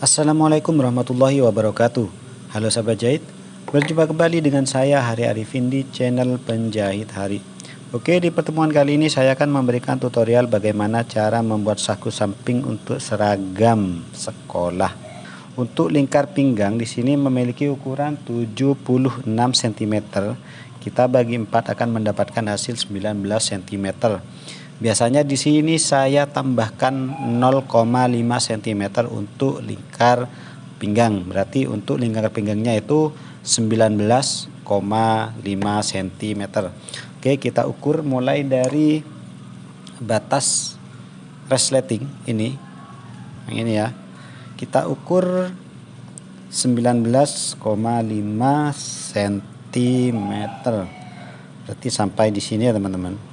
Assalamualaikum warahmatullahi wabarakatuh. Halo sahabat jahit, berjumpa kembali dengan saya Hari Arifin di channel Penjahit Hari. Oke, di pertemuan kali ini saya akan memberikan tutorial bagaimana cara membuat saku samping untuk seragam sekolah. Untuk lingkar pinggang di sini memiliki ukuran 76 cm. Kita bagi 4 akan mendapatkan hasil 19 cm. Biasanya di sini saya tambahkan 0,5 cm untuk lingkar pinggang. Berarti untuk lingkar pinggangnya itu 19,5 cm. Oke, kita ukur mulai dari batas resleting ini. Yang ini ya. Kita ukur 19,5 cm. Berarti sampai di sini ya teman-teman.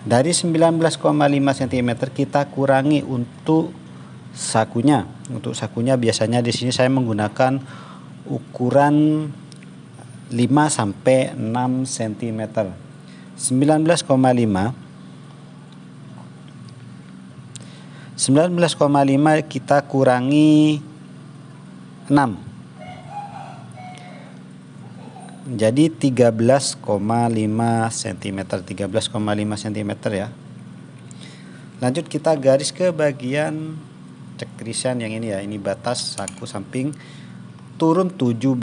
Dari 19,5 cm kita kurangi untuk sakunya. Untuk sakunya biasanya di sini saya menggunakan ukuran 5 sampai 6 cm. 19,5 kita kurangi 6. Jadi 13,5 cm. 13,5 cm ya. Lanjut kita garis ke bagian cekrisan yang ini ya. Ini batas saku samping turun 17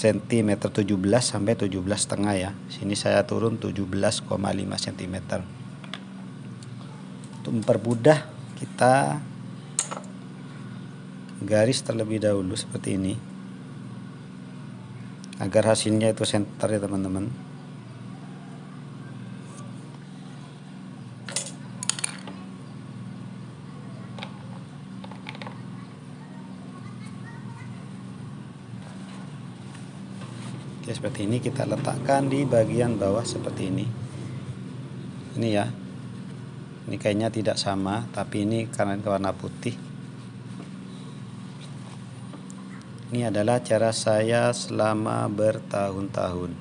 cm. 17 sampai 17 setengah ya. Sini saya turun 17,5 cm. Untuk mempermudah kita garis terlebih dahulu seperti ini, agar hasilnya itu center ya teman-teman. Oke, seperti ini kita letakkan di bagian bawah seperti ini. Ini ya. Ini kayaknya tidak sama, tapi ini karena warna putih. Ini adalah cara saya selama bertahun-tahun.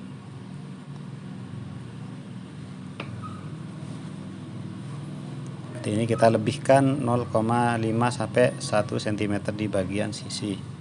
Seperti ini kita lebihkan 0,5 sampai 1 cm di bagian sisi.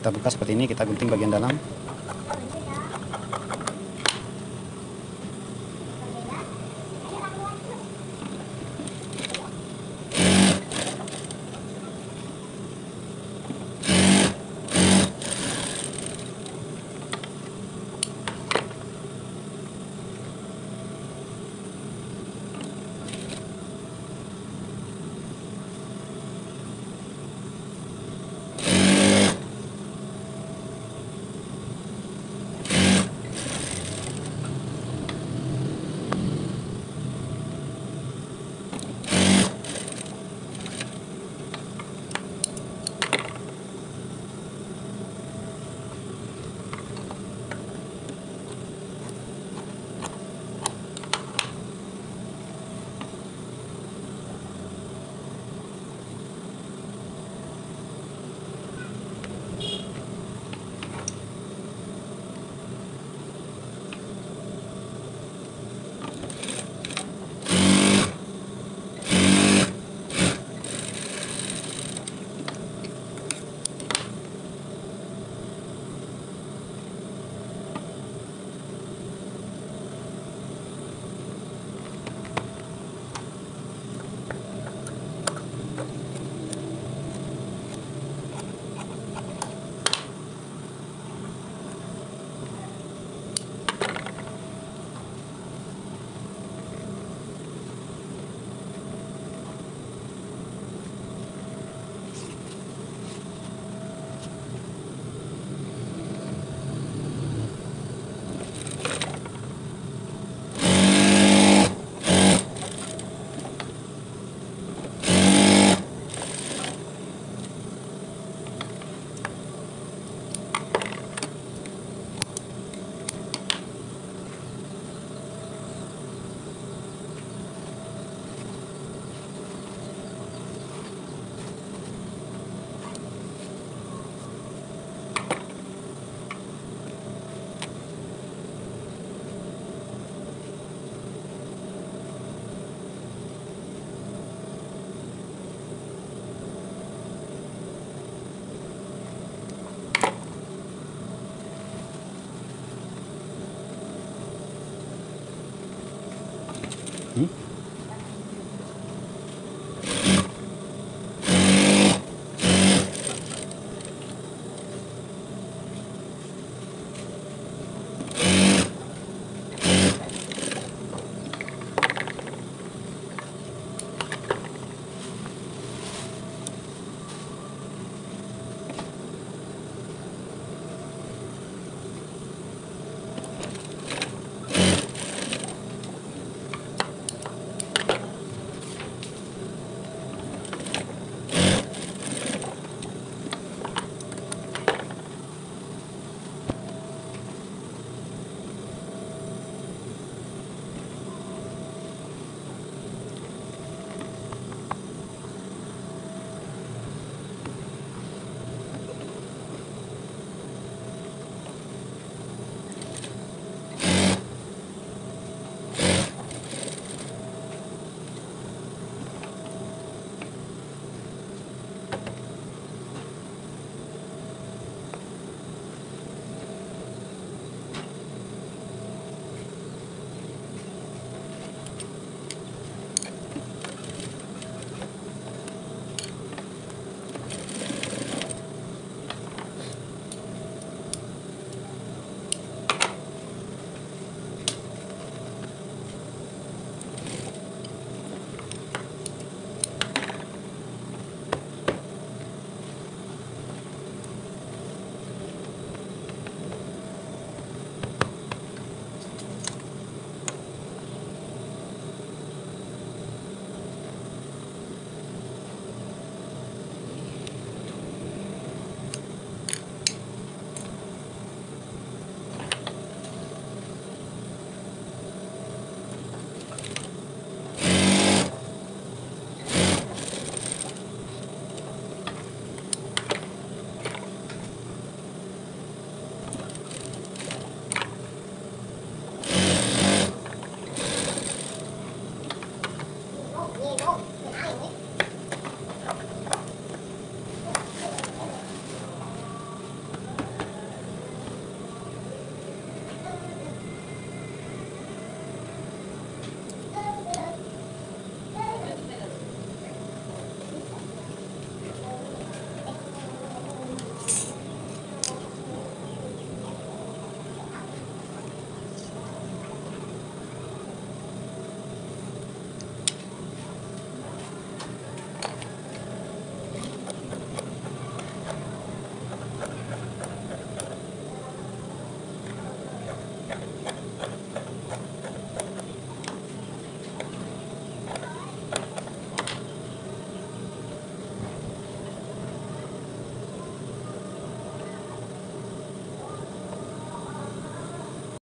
Kita buka seperti ini, kita gunting bagian dalam.